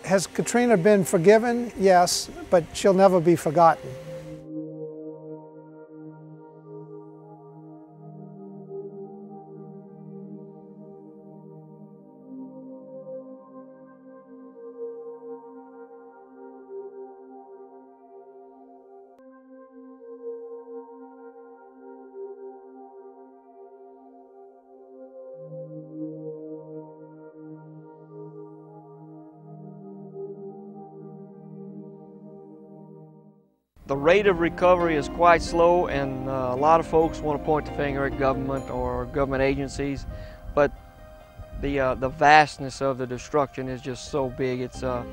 Has Katrina been forgiven? Yes, but she'll never be forgotten. The rate of recovery is quite slow, and a lot of folks want to point the finger at government or government agencies, but the vastness of the destruction is just so big. It's I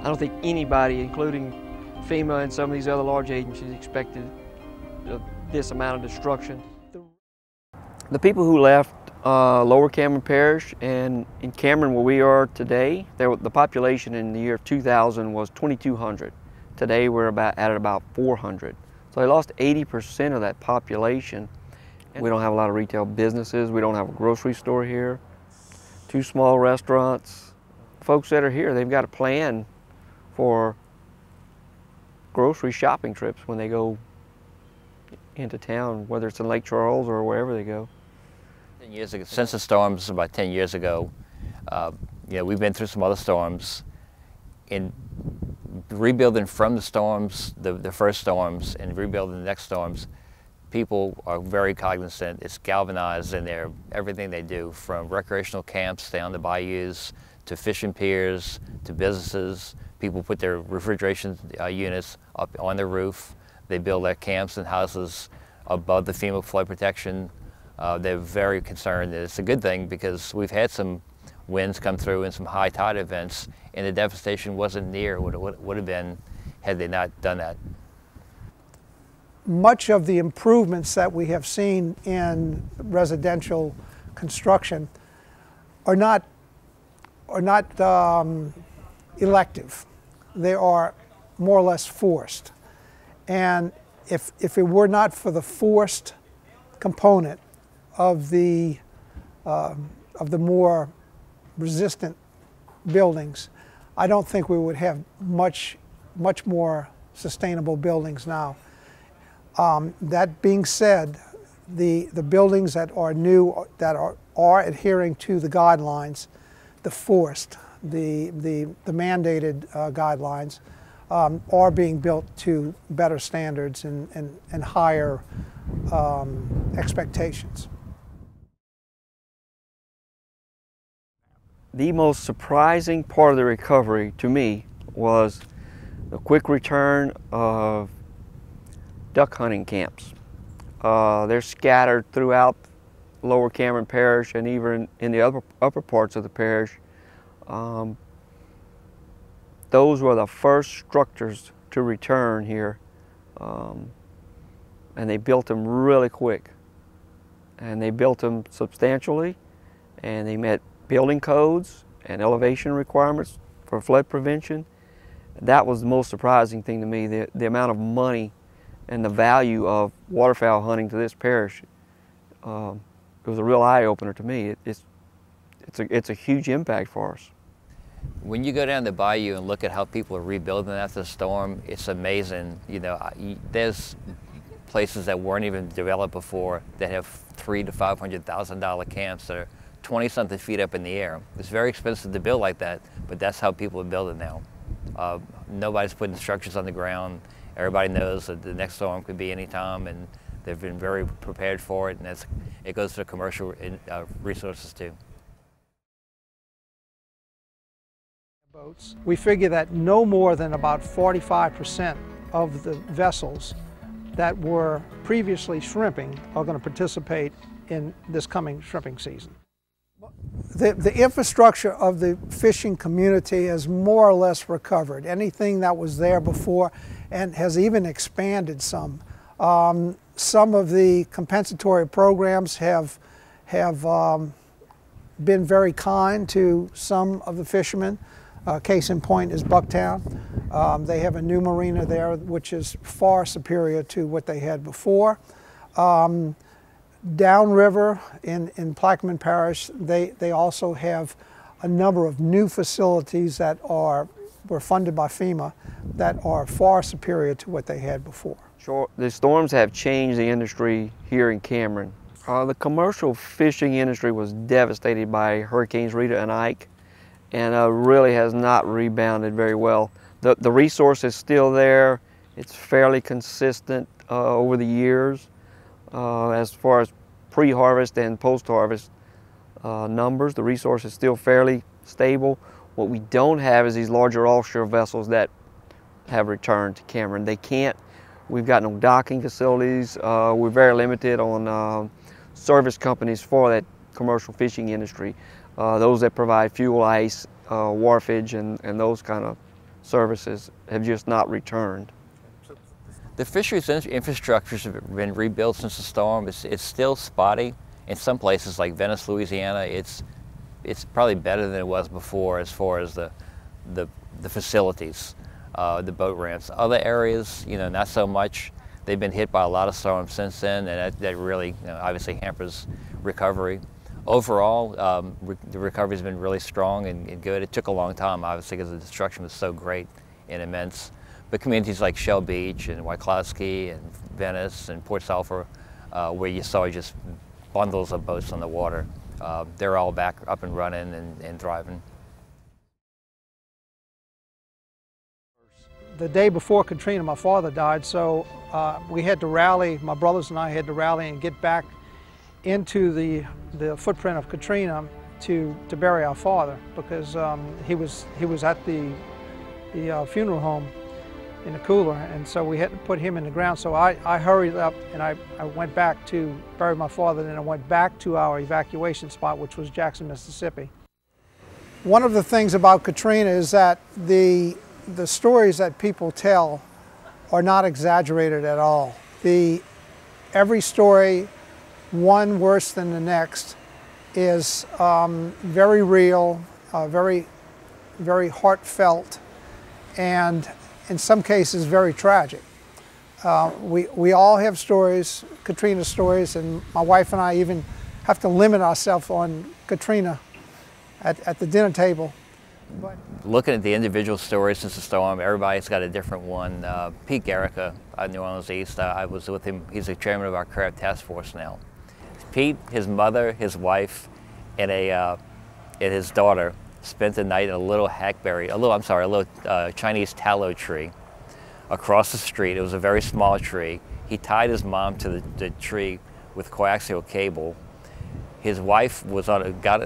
don't think anybody, including FEMA and some of these other large agencies, expected this amount of destruction. The people who left Lower Cameron Parish and in Cameron, where we are today, the population in the year 2000 was 2,200. Today we're at about 400. So they lost 80% of that population. We don't have a lot of retail businesses. We don't have a grocery store here. 2 small restaurants. Folks that are here, they've got a plan for grocery shopping trips when they go into town, whether it's in Lake Charles or wherever they go. 10 years ago, since the storms about 10 years ago, we've been through some other storms. In rebuilding from the storms, the first storms, and rebuilding the next storms, people are very cognizant. It's galvanized in everything they do, from recreational camps down to bayous, to fishing piers, to businesses. People put their refrigeration units up on the roof. They build their camps and houses above the FEMA flood protection. They're very concerned. It's a good thing because we've had some winds come through and some high tide events, and the devastation wasn't near what it would have been had they not done that. Much of the improvements that we have seen in residential construction are not elective. They are more or less forced. And if it were not for the forced component of the more resistant buildings, I don't think we would have much more sustainable buildings now. That being said, the buildings that are new, that are adhering to the guidelines, the forced, the mandated guidelines, are being built to better standards and higher expectations. The most surprising part of the recovery to me was the quick return of duck hunting camps. They're scattered throughout Lower Cameron Parish and even in the upper parts of the parish. Those were the first structures to return here, and they built them really quick. And they built them substantially, and they met building codes and elevation requirements for flood prevention. That was the most surprising thing to me, the amount of money and the value of waterfowl hunting to this parish. It was a real eye-opener to me. It's a huge impact for us. When you go down the bayou and look at how people are rebuilding after the storm, it's amazing. There's places that weren't even developed before that have $300,000 to $500,000 camps that are 20-something feet up in the air. It's very expensive to build like that, but that's how people are building now. Nobody's putting structures on the ground. Everybody knows that the next storm could be any time, and they've been very prepared for it, and it goes to commercial resources too. We figure that no more than about 45% of the vessels that were previously shrimping are going to participate in this coming shrimping season. The infrastructure of the fishing community has more or less recovered. Anything that was there before, and has even expanded some. Some of the compensatory programs have been very kind to some of the fishermen. Case in point is Bucktown. They have a new marina there which is far superior to what they had before. Downriver in Plaquemine Parish, they also have a number of new facilities that were funded by FEMA that are far superior to what they had before. Sure, the storms have changed the industry here in Cameron. The commercial fishing industry was devastated by Hurricanes Rita and Ike, and really has not rebounded very well. The resource is still there. It's fairly consistent over the years as far as pre-harvest and post-harvest numbers. The resource is still fairly stable. What we don't have is these larger offshore vessels that have returned to Cameron. They can't. We've got no docking facilities. We're very limited on service companies for that commercial fishing industry. Those that provide fuel, ice, wharfage, and those kind of services have just not returned. The fisheries infrastructure has been rebuilt since the storm. It's still spotty. In some places like Venice, Louisiana, it's probably better than it was before as far as the facilities, the boat ramps. Other areas, not so much. They've been hit by a lot of storms since then, and that really, obviously hampers recovery. Overall, the recovery's been really strong and good. It took a long time, obviously, because the destruction was so great and immense. But communities like Shell Beach and Wyclawski and Venice and Port Sulphur, where you saw just bundles of boats on the water, they're all back up and running and thriving. The day before Katrina, my father died, so we had to rally, my brothers and I had to rally and get back into the footprint of Katrina to bury our father, because he was at the funeral home in the cooler, and so we had to put him in the ground. So I hurried up and I went back to bury my father, and then I went back to our evacuation spot, which was Jackson, Mississippi. One of the things about Katrina is that the stories that people tell are not exaggerated at all. Every story, one worse than the next, is very real, very heartfelt, and in some cases very tragic. We all have stories, Katrina stories, and my wife and I even have to limit ourselves on Katrina at the dinner table. But looking at the individual stories since the storm, everybody's got a different one. Pete Garrica out of New Orleans East, I was with him. He's the chairman of our crab task force now. Pete, his mother, his wife, and his daughter spent the night in a little Chinese tallow tree across the street. It was a very small tree. He tied his mom to the tree with coaxial cable. His wife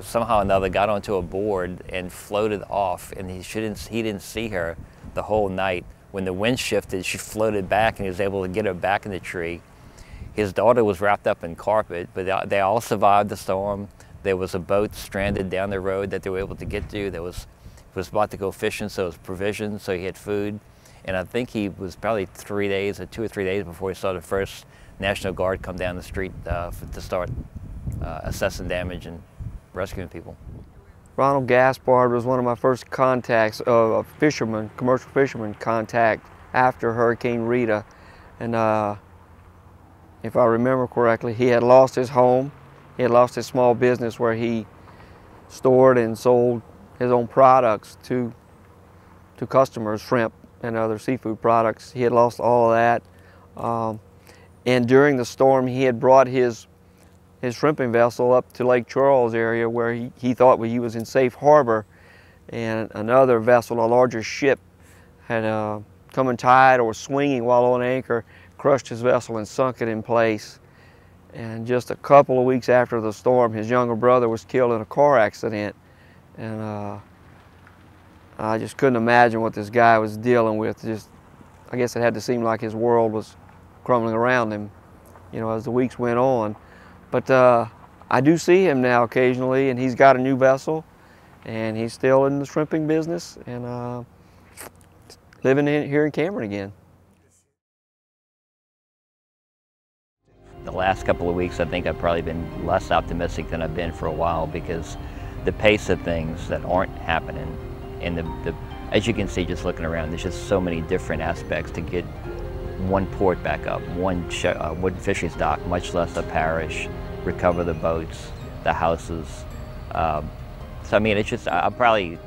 somehow or another got onto a board and floated off, and he didn't see her the whole night. When the wind shifted, she floated back, and he was able to get her back in the tree. His daughter was wrapped up in carpet, but they all survived the storm. There was a boat stranded down the road that they were able to get to. He was about to go fishing, so it was provisions, so he had food. And I think he was probably 3 days or 2 or 3 days before he saw the first National Guard come down the street to start assessing damage and rescuing people. Ronald Gaspard was one of my first contacts, a fisherman, commercial fisherman contact after Hurricane Rita. And if I remember correctly, he had lost his home. He had lost his small business where he stored and sold his own products to customers, shrimp and other seafood products. He had lost all of that. And during the storm, he had brought his shrimping vessel up to Lake Charles area where he thought he was in safe harbor, and another vessel, a larger ship, had come untied or was swinging while on anchor, crushed his vessel and sunk it in place. And just a couple of weeks after the storm, his younger brother was killed in a car accident. And I just couldn't imagine what this guy was dealing with. I guess it had to seem like his world was crumbling around him, as the weeks went on. But I do see him now occasionally, and he's got a new vessel, and he's still in the shrimping business and living here in Cameron again. The last couple of weeks, I think I've probably been less optimistic than I've been for a while, because the pace of things that aren't happening, and as you can see just looking around, there's just so many different aspects to get one port back up, one fisheries dock, much less a parish, recover the boats, the houses, So I mean, it's just, I'm probably,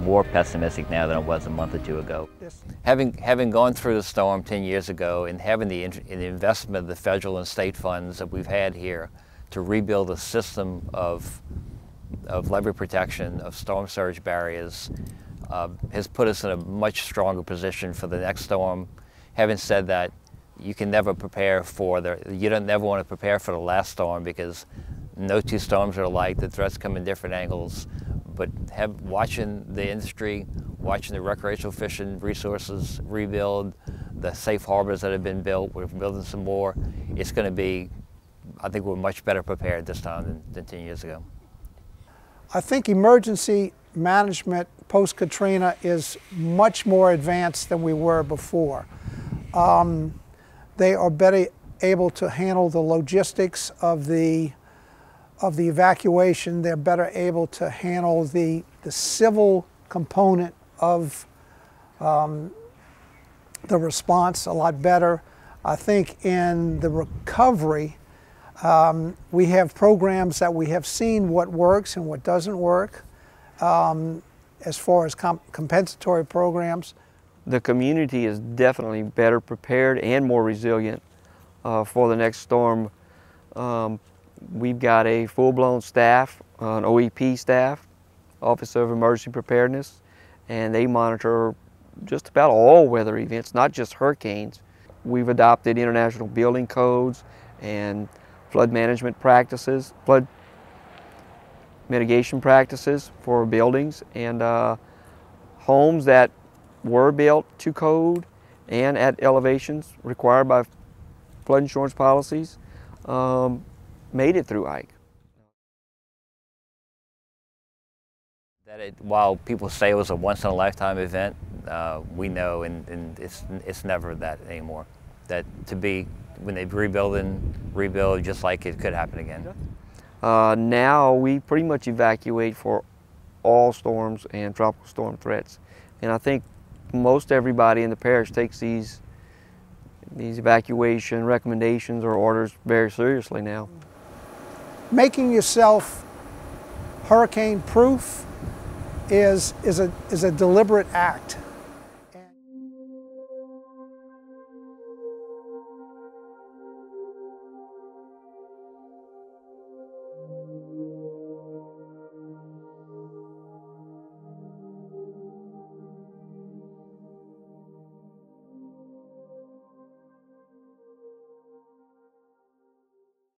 more pessimistic now than I was a month or two ago. Yes. Having gone through the storm 10 years ago and having the investment of the federal and state funds that we've had here to rebuild a system of levee protection, of storm surge barriers, has put us in a much stronger position for the next storm. Having said that, you can never prepare for you don't never want to prepare for the last storm, because no two storms are alike. The threats come in different angles. But watching the industry, watching the recreational fishing resources rebuild, the safe harbors that have been built, we're building some more. It's going to be, I think we're much better prepared this time than 10 years ago. I think emergency management post-Katrina is much more advanced than we were before. They are better able to handle the logistics of the evacuation. They're better able to handle the civil component of the response a lot better. I think in the recovery, we have programs that we have seen what works and what doesn't work as far as compensatory programs. The community is definitely better prepared and more resilient for the next storm. We've got a full-blown staff, an OEP staff, Office of Emergency Preparedness, and they monitor just about all weather events, not just hurricanes. We've adopted international building codes and flood management practices, flood mitigation practices for buildings, and homes that were built to code and at elevations required by flood insurance policies made it through Ike. While people say it was a once-in-a-lifetime event, we know, and it's never that anymore. That when they rebuild just like it could happen again. Now we pretty much evacuate for all storms and tropical storm threats, and I think most everybody in the parish takes these evacuation recommendations or orders very seriously now. Making yourself hurricane proof is a deliberate act.